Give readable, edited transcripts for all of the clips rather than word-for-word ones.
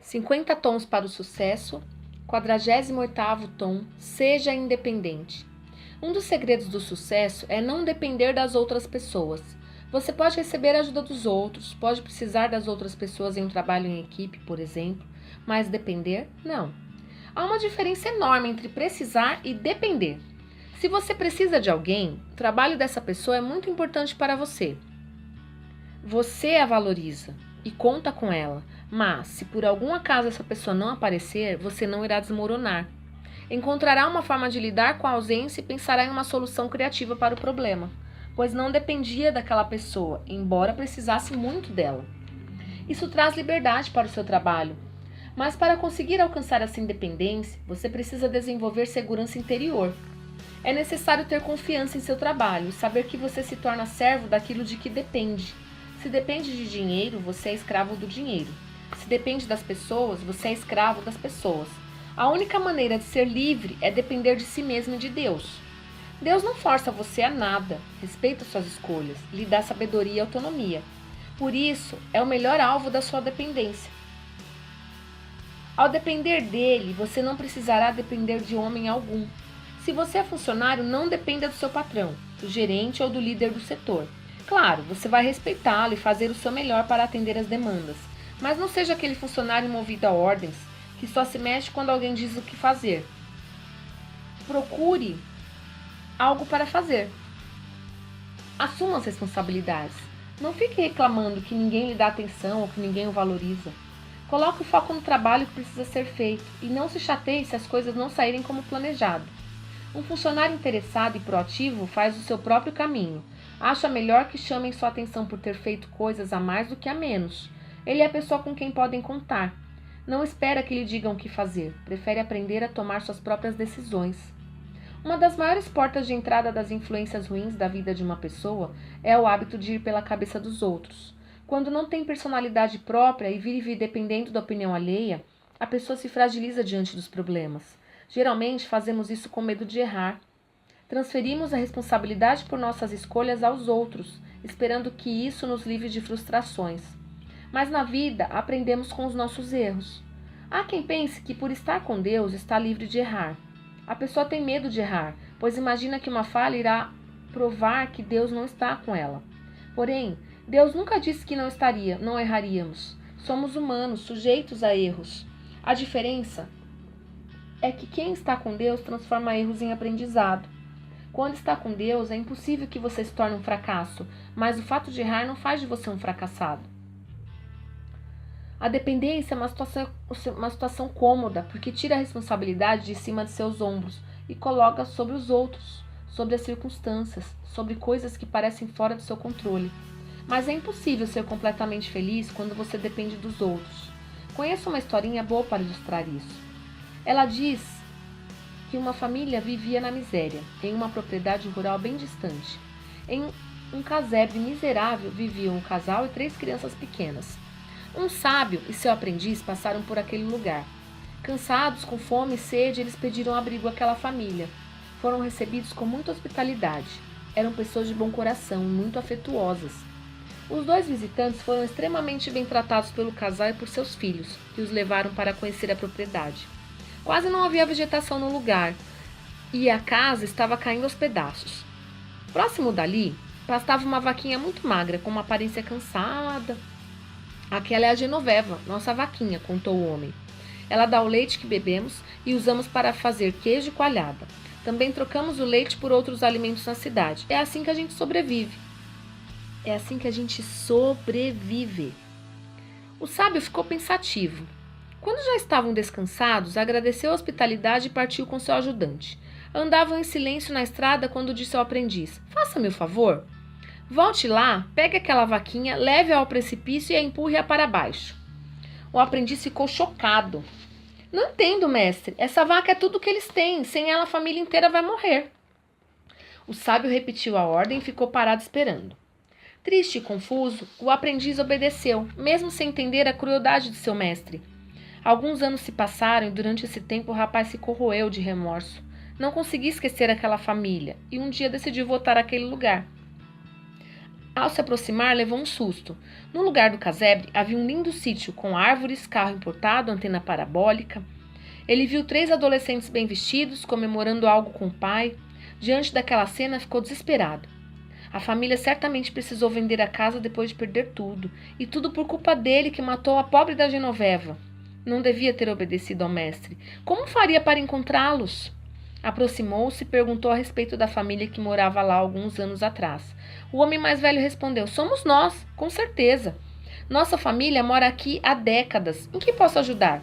50 tons para o sucesso, 48º tom, seja independente. Um dos segredos do sucesso é não depender das outras pessoas. Você pode receber a ajuda dos outros, pode precisar das outras pessoas em um trabalho em equipe, por exemplo, mas depender, não. Há uma diferença enorme entre precisar e depender. Se você precisa de alguém, o trabalho dessa pessoa é muito importante para você. Você a valoriza e conta com ela, mas se por algum acaso essa pessoa não aparecer, você não irá desmoronar. Encontrará uma forma de lidar com a ausência e pensará em uma solução criativa para o problema, pois não dependia daquela pessoa, embora precisasse muito dela. Isso traz liberdade para o seu trabalho, mas para conseguir alcançar essa independência, você precisa desenvolver segurança interior. É necessário ter confiança em seu trabalho e saber que você se torna servo daquilo de que depende. Se depende de dinheiro, você é escravo do dinheiro. Se depende das pessoas, você é escravo das pessoas. A única maneira de ser livre é depender de si mesmo e de Deus. Deus não força você a nada, respeita suas escolhas, lhe dá sabedoria e autonomia. Por isso, é o melhor alvo da sua dependência. Ao depender dele, você não precisará depender de homem algum. Se você é funcionário, não dependa do seu patrão, do gerente ou do líder do setor. Claro, você vai respeitá-lo e fazer o seu melhor para atender as demandas, mas não seja aquele funcionário movido a ordens que só se mexe quando alguém diz o que fazer. Procure algo para fazer. Assuma as responsabilidades. Não fique reclamando que ninguém lhe dá atenção ou que ninguém o valoriza. Coloque o foco no trabalho que precisa ser feito e não se chateie se as coisas não saírem como planejado. Um funcionário interessado e proativo faz o seu próprio caminho. Acha melhor que chamem sua atenção por ter feito coisas a mais do que a menos. Ele é a pessoa com quem podem contar. Não espera que lhe digam o que fazer. Prefere aprender a tomar suas próprias decisões. Uma das maiores portas de entrada das influências ruins da vida de uma pessoa é o hábito de ir pela cabeça dos outros. Quando não tem personalidade própria e vive dependendo da opinião alheia, a pessoa se fragiliza diante dos problemas. Geralmente fazemos isso com medo de errar. Transferimos a responsabilidade por nossas escolhas aos outros, esperando que isso nos livre de frustrações. Mas na vida aprendemos com os nossos erros. Há quem pense que por estar com Deus está livre de errar. A pessoa tem medo de errar, pois imagina que uma falha irá provar que Deus não está com ela. Porém, Deus nunca disse que não erraríamos. Somos humanos, sujeitos a erros. A diferença é que quem está com Deus transforma erros em aprendizado. Quando está com Deus, é impossível que você se torne um fracasso, mas o fato de errar não faz de você um fracassado. A dependência é uma situação cômoda, porque tira a responsabilidade de cima de seus ombros e coloca sobre os outros, sobre as circunstâncias, sobre coisas que parecem fora do seu controle. Mas é impossível ser completamente feliz quando você depende dos outros. Conheço uma historinha boa para ilustrar isso. Ela diz que uma família vivia na miséria, em uma propriedade rural bem distante. Em um casebre miserável viviam um casal e 3 crianças pequenas. Um sábio e seu aprendiz passaram por aquele lugar. Cansados, com fome e sede, eles pediram abrigo àquela família. Foram recebidos com muita hospitalidade. Eram pessoas de bom coração e muito afetuosas. Os 2 visitantes foram extremamente bem tratados pelo casal e por seus filhos, que os levaram para conhecer a propriedade. Quase não havia vegetação no lugar, e a casa estava caindo aos pedaços. Próximo dali, pastava uma vaquinha muito magra, com uma aparência cansada. Aquela é a Genoveva, nossa vaquinha, contou o homem. Ela dá o leite que bebemos e usamos para fazer queijo e coalhada. Também trocamos o leite por outros alimentos na cidade. É assim que a gente sobrevive. É assim que a gente sobrevive. O sábio ficou pensativo. Quando já estavam descansados, agradeceu a hospitalidade e partiu com seu ajudante. Andavam em silêncio na estrada quando disse ao aprendiz: "Faça-me o favor. Volte lá, pegue aquela vaquinha, leve-a ao precipício e a empurre-a para baixo." O aprendiz ficou chocado. "Não entendo, mestre. Essa vaca é tudo o que eles têm. Sem ela, a família inteira vai morrer." O sábio repetiu a ordem e ficou parado esperando. Triste e confuso, o aprendiz obedeceu, mesmo sem entender a crueldade de seu mestre. Alguns anos se passaram e durante esse tempo o rapaz se corroeu de remorso. Não conseguia esquecer aquela família e um dia decidiu voltar àquele lugar. Ao se aproximar, levou um susto. No lugar do casebre havia um lindo sítio com árvores, carro importado, antena parabólica. Ele viu 3 adolescentes bem vestidos, comemorando algo com o pai. Diante daquela cena, ficou desesperado. A família certamente precisou vender a casa depois de perder tudo, e tudo por culpa dele que matou a pobre da Genoveva. Não devia ter obedecido ao mestre. Como faria para encontrá-los? Aproximou-se e perguntou a respeito da família que morava lá alguns anos atrás. O homem mais velho respondeu: somos nós, com certeza. Nossa família mora aqui há décadas. Em que posso ajudar?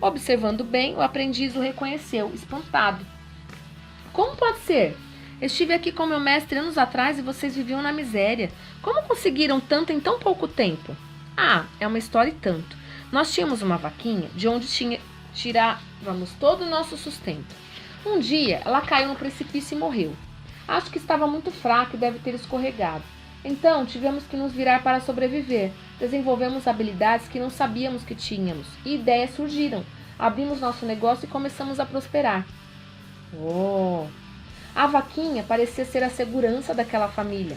Observando bem, o aprendiz o reconheceu, espantado. Como pode ser? Estive aqui com meu mestre anos atrás e vocês viviam na miséria. Como conseguiram tanto em tão pouco tempo? Ah, é uma história e tanto. Nós tínhamos uma vaquinha de onde tirávamos todo o nosso sustento. Um dia, ela caiu no precipício e morreu. Acho que estava muito fraca e deve ter escorregado. Então, tivemos que nos virar para sobreviver. Desenvolvemos habilidades que não sabíamos que tínhamos. E ideias surgiram. Abrimos nosso negócio e começamos a prosperar. Oh! A vaquinha parecia ser a segurança daquela família.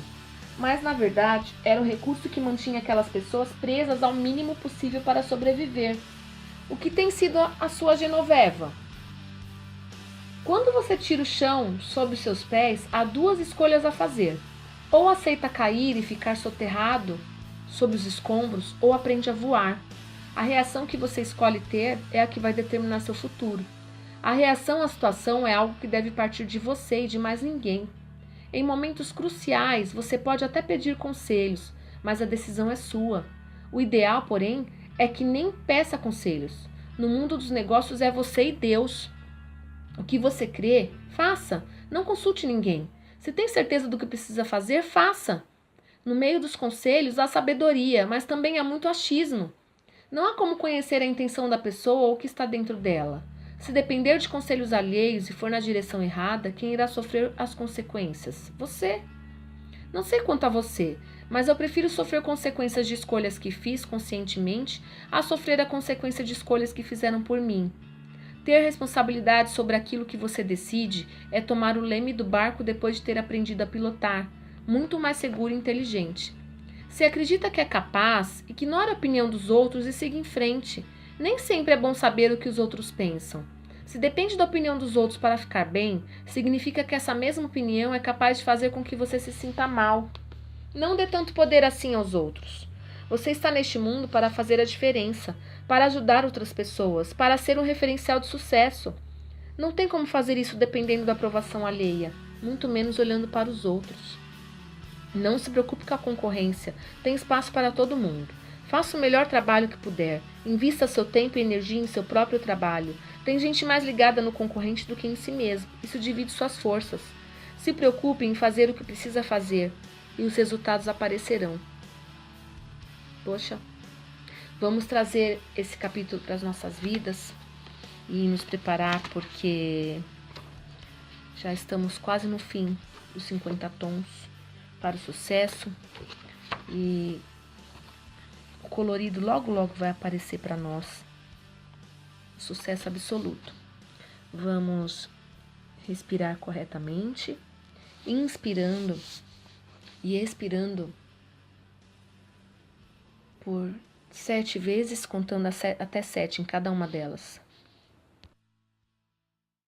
Mas, na verdade, era o recurso que mantinha aquelas pessoas presas ao mínimo possível para sobreviver. O que tem sido a sua Genoveva? Quando você tira o chão sob os seus pés, há 2 escolhas a fazer. Ou aceita cair e ficar soterrado sob os escombros, ou aprende a voar. A reação que você escolhe ter é a que vai determinar seu futuro. A reação à situação é algo que deve partir de você e de mais ninguém. Em momentos cruciais, você pode até pedir conselhos, mas a decisão é sua. O ideal, porém, é que nem peça conselhos. No mundo dos negócios é você e Deus. O que você crê, faça. Não consulte ninguém. Se tem certeza do que precisa fazer, faça. No meio dos conselhos há sabedoria, mas também há muito achismo. Não há como conhecer a intenção da pessoa ou o que está dentro dela. Se depender de conselhos alheios e for na direção errada, quem irá sofrer as consequências? Você. Não sei quanto a você, mas eu prefiro sofrer consequências de escolhas que fiz conscientemente a sofrer a consequência de escolhas que fizeram por mim. Ter responsabilidade sobre aquilo que você decide é tomar o leme do barco depois de ter aprendido a pilotar, muito mais seguro e inteligente. Se acredita que é capaz, ignore a opinião dos outros e siga em frente. Nem sempre é bom saber o que os outros pensam. Se depende da opinião dos outros para ficar bem, significa que essa mesma opinião é capaz de fazer com que você se sinta mal. Não dê tanto poder assim aos outros. Você está neste mundo para fazer a diferença, para ajudar outras pessoas, para ser um referencial de sucesso. Não tem como fazer isso dependendo da aprovação alheia, muito menos olhando para os outros. Não se preocupe com a concorrência, tem espaço para todo mundo. Faça o melhor trabalho que puder. Invista seu tempo e energia em seu próprio trabalho. Tem gente mais ligada no concorrente do que em si mesmo. Isso divide suas forças. Se preocupe em fazer o que precisa fazer e os resultados aparecerão. Poxa, vamos trazer esse capítulo para as nossas vidas e nos preparar porque já estamos quase no fim dos 50 tons para o sucesso e o colorido logo vai aparecer para nós. Sucesso absoluto. Vamos respirar corretamente, inspirando e expirando por 7 vezes, contando até 7 em cada uma delas.